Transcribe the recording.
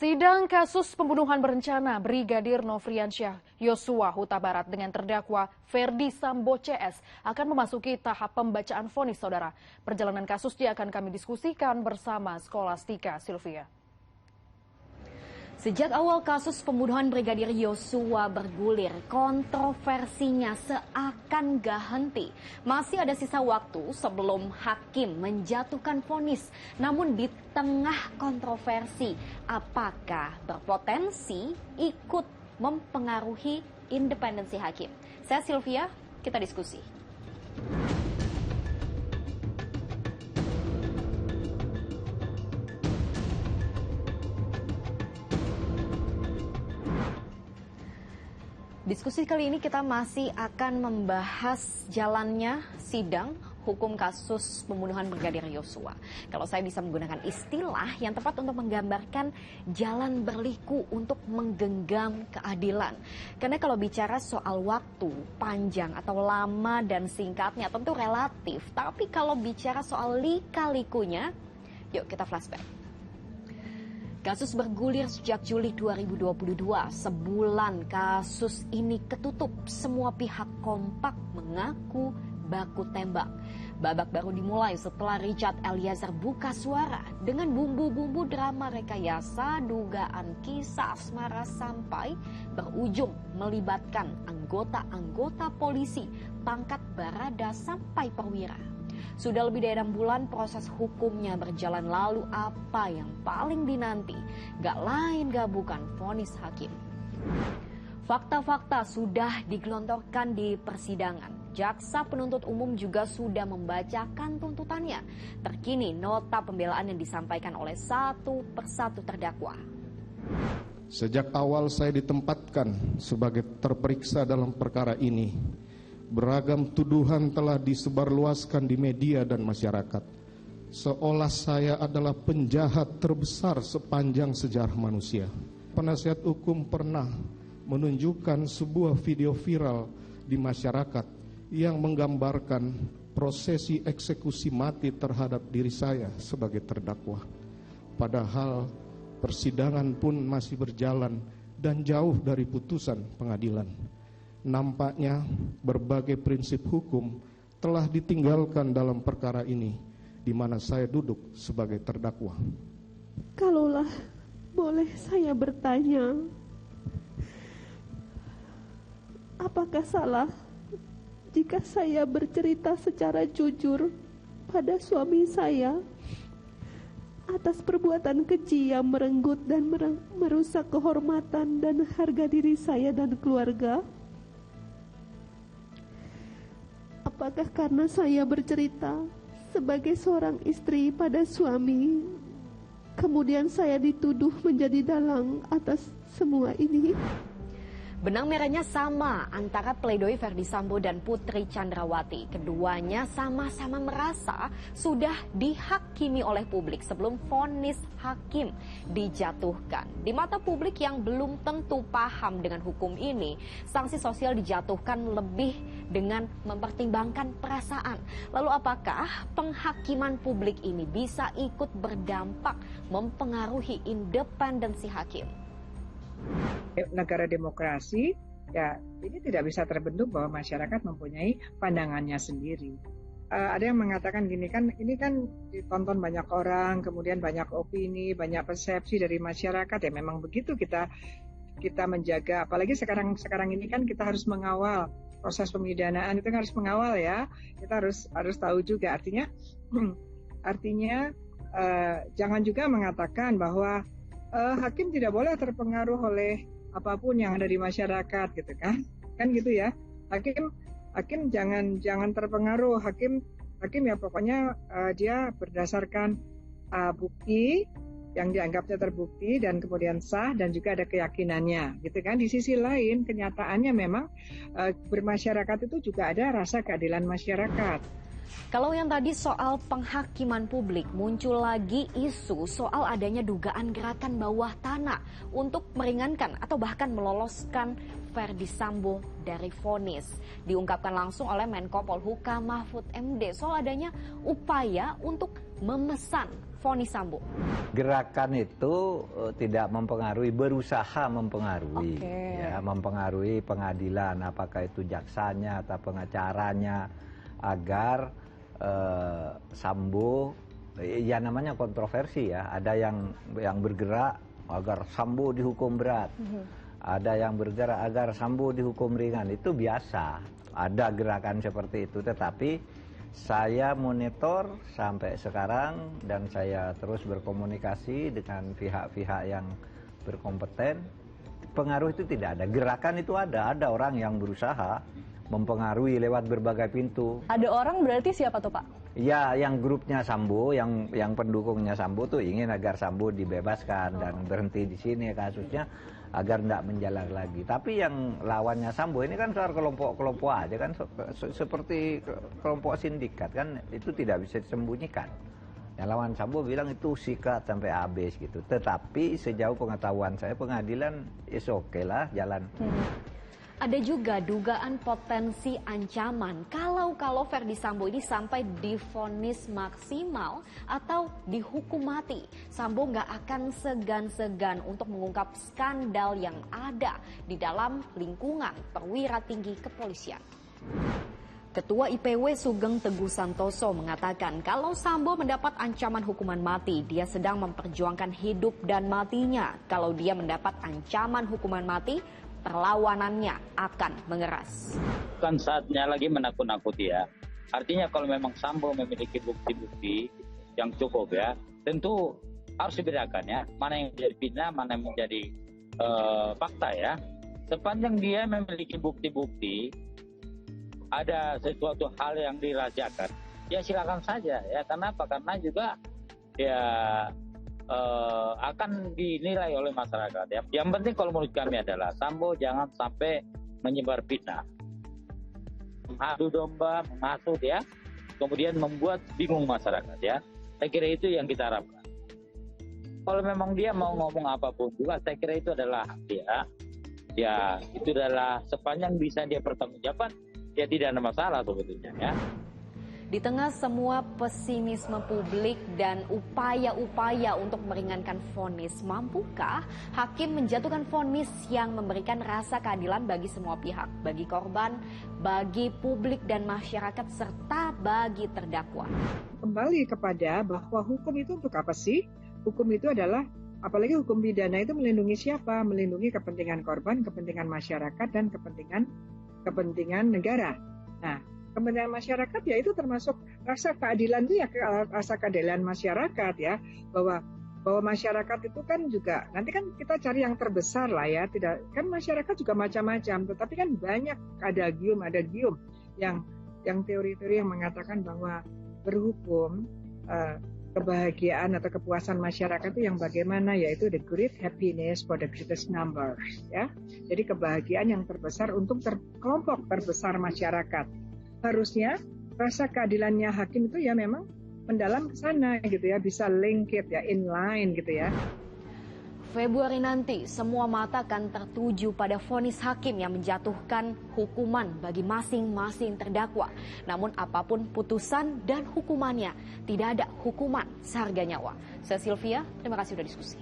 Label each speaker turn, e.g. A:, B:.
A: Sidang kasus pembunuhan berencana Brigadir Nofriansyah Yosua Huta Barat dengan terdakwa Ferdy Sambo CS akan memasuki tahap pembacaan vonis, saudara. Perjalanan kasusnya akan kami diskusikan bersama Skolastika Sylvia.
B: Sejak awal kasus pembunuhan Brigadir Yosua bergulir, kontroversinya seakan gak henti. Masih ada sisa waktu sebelum hakim menjatuhkan vonis. Namun di tengah kontroversi, apakah berpotensi ikut mempengaruhi independensi hakim? Saya Sylvia, kita diskusi. Diskusi kali ini kita masih akan membahas jalannya sidang hukum kasus pembunuhan Brigadir Yosua. Kalau saya bisa menggunakan istilah yang tepat untuk menggambarkan jalan berliku untuk menggenggam keadilan. Karena kalau bicara soal waktu panjang atau lama dan singkatnya tentu relatif. Tapi kalau bicara soal lika-likunya, yuk kita flashback. Kasus bergulir sejak Juli 2022, sebulan kasus ini ketutup. Semua pihak kompak mengaku baku tembak. Babak baru dimulai setelah Richard Eliezer buka suara dengan bumbu-bumbu drama rekayasa, dugaan kisah asmara sampai berujung melibatkan anggota-anggota polisi, pangkat barada sampai perwira. Sudah lebih dari 6 bulan proses hukumnya berjalan, lalu apa yang paling dinanti? Gak lain gak bukan vonis hakim. Fakta-fakta sudah digelontorkan di persidangan. Jaksa penuntut umum juga sudah membacakan tuntutannya. Terkini nota pembelaan yang disampaikan oleh satu persatu terdakwa.
C: Sejak awal saya ditempatkan sebagai terperiksa dalam perkara ini, beragam tuduhan telah disebarluaskan di media dan masyarakat, seolah saya adalah penjahat terbesar sepanjang sejarah manusia. Penasihat hukum pernah menunjukkan sebuah video viral di masyarakat yang menggambarkan prosesi eksekusi mati terhadap diri saya sebagai terdakwa. Padahal persidangan pun masih berjalan dan jauh dari putusan pengadilan. Nampaknya berbagai prinsip hukum telah ditinggalkan dalam perkara ini, di mana saya duduk sebagai terdakwa.
D: Kalaulah boleh saya bertanya, apakah salah jika saya bercerita secara jujur pada suami saya atas perbuatan keji yang merenggut dan merusak kehormatan dan harga diri saya dan keluarga? Apakah karena saya bercerita sebagai seorang istri pada suami, kemudian saya dituduh menjadi dalang atas semua ini?
B: Benang merahnya sama antara pledoi Ferdy Sambo dan Putri Chandrawati. Keduanya sama-sama merasa sudah dihakimi oleh publik sebelum vonis hakim dijatuhkan. Di mata publik yang belum tentu paham dengan hukum ini, sanksi sosial dijatuhkan lebih dengan mempertimbangkan perasaan. Lalu apakah penghakiman publik ini bisa ikut berdampak mempengaruhi independensi hakim?
E: Negara demokrasi, ya ini tidak bisa terbentuk bahwa masyarakat mempunyai pandangannya sendiri. Ada yang mengatakan gini kan, ini kan ditonton banyak orang, kemudian banyak opini, banyak persepsi dari masyarakat. Ya memang begitu, kita menjaga, apalagi sekarang ini kan kita harus mengawal proses pemidanaan, itu kan harus mengawal ya. Kita harus tahu juga artinya jangan juga mengatakan bahwa hakim tidak boleh terpengaruh oleh apapun yang ada di masyarakat, gitu kan gitu ya. Hakim jangan terpengaruh. Hakim ya pokoknya dia berdasarkan bukti yang dianggapnya terbukti dan kemudian sah dan juga ada keyakinannya, gitu kan. Di sisi lain kenyataannya memang bermasyarakat itu juga ada rasa keadilan masyarakat.
B: Kalau yang tadi soal penghakiman publik, muncul lagi isu soal adanya dugaan gerakan bawah tanah untuk meringankan atau bahkan meloloskan Ferdy Sambo dari vonis. Diungkapkan langsung oleh Menko Polhukam Mahfud MD soal adanya upaya untuk memesan vonis Sambo?
F: Gerakan itu tidak mempengaruhi, berusaha mempengaruhi, ya, mempengaruhi pengadilan, apakah itu jaksanya atau pengacaranya, agar Sambo, ya namanya kontroversi ya, ada yang bergerak agar Sambo dihukum berat, ada yang bergerak agar Sambo dihukum ringan, itu biasa, ada gerakan seperti itu, tetapi saya monitor sampai sekarang dan saya terus berkomunikasi dengan pihak-pihak yang berkompeten. Pengaruh itu tidak ada, gerakan itu ada orang yang berusaha mempengaruhi lewat berbagai pintu.
G: Ada orang berarti siapa tuh Pak?
F: Ya, yang grupnya Sambo, yang pendukungnya Sambo tuh ingin agar Sambo dibebaskan dan berhenti di sini kasusnya, agar tidak menjalar lagi. Tapi yang lawannya Sambo ini kan soal kelompok-kelompok aja kan, seperti kelompok sindikat kan, itu tidak bisa disembunyikan. Yang lawan Sambo bilang itu sikat sampai habis gitu. Tetapi sejauh pengetahuan saya, pengadilan is oke lah jalan.
B: Ada juga dugaan potensi ancaman kalau Verdi Sambo ini sampai divonis maksimal atau dihukum mati. Sambo nggak akan segan-segan untuk mengungkap skandal yang ada di dalam lingkungan perwira tinggi kepolisian. Ketua IPW Sugeng Teguh Santoso mengatakan kalau Sambo mendapat ancaman hukuman mati, dia sedang memperjuangkan hidup dan matinya. Kalau dia mendapat ancaman hukuman mati, perlawanannya akan mengeras.
H: Bukan saatnya lagi menakut-nakuti ya. Artinya kalau memang Sambo memiliki bukti-bukti yang cukup ya, tentu harus dibedakan ya. Mana yang menjadi fitnah, mana yang menjadi fakta ya. Sepanjang dia memiliki bukti-bukti, ada sesuatu hal yang dirahasiakan, ya silakan saja ya. Kenapa? Karena juga ya akan dinilai oleh masyarakat ya. Yang penting kalau menurut kami adalah Sambo jangan sampai menyebar fitnah, mengadu domba, menghasut ya, kemudian membuat bingung masyarakat ya. Saya kira itu yang kita harapkan. Kalau memang dia mau ngomong apapun juga, saya kira itu adalah dia. Ya itu adalah sepanjang bisa dia pertanggungjawabkan, ya tidak ada masalah sebetulnya ya.
B: Di tengah semua pesimisme publik dan upaya-upaya untuk meringankan vonis, mampukah hakim menjatuhkan vonis yang memberikan rasa keadilan bagi semua pihak, bagi korban, bagi publik dan masyarakat, serta bagi terdakwa?
E: Kembali kepada bahwa hukum itu untuk apa sih? Hukum itu adalah, apalagi hukum pidana itu melindungi siapa? Melindungi kepentingan korban, kepentingan masyarakat, dan kepentingan negara. Nah, kepentingan masyarakat ya itu termasuk rasa keadilan itu ya, rasa keadilan masyarakat ya, bahwa masyarakat itu kan juga nanti kan kita cari yang terbesar lah ya, tidak kan masyarakat juga macam-macam, tetapi kan banyak ada gium yang teori-teori yang mengatakan bahwa berhukum kebahagiaan atau kepuasan masyarakat itu yang bagaimana, yaitu the great happiness for the greatest number ya. Jadi kebahagiaan yang terbesar untuk kelompok terbesar masyarakat. Harusnya rasa keadilannya hakim itu ya memang mendalam ke sana gitu ya, bisa link it ya, inline gitu ya.
B: Februari nanti semua mata akan tertuju pada vonis hakim yang menjatuhkan hukuman bagi masing-masing terdakwa. Namun apapun putusan dan hukumannya, tidak ada hukuman seharga nyawa. Saya Sylvia, terima kasih sudah diskusi.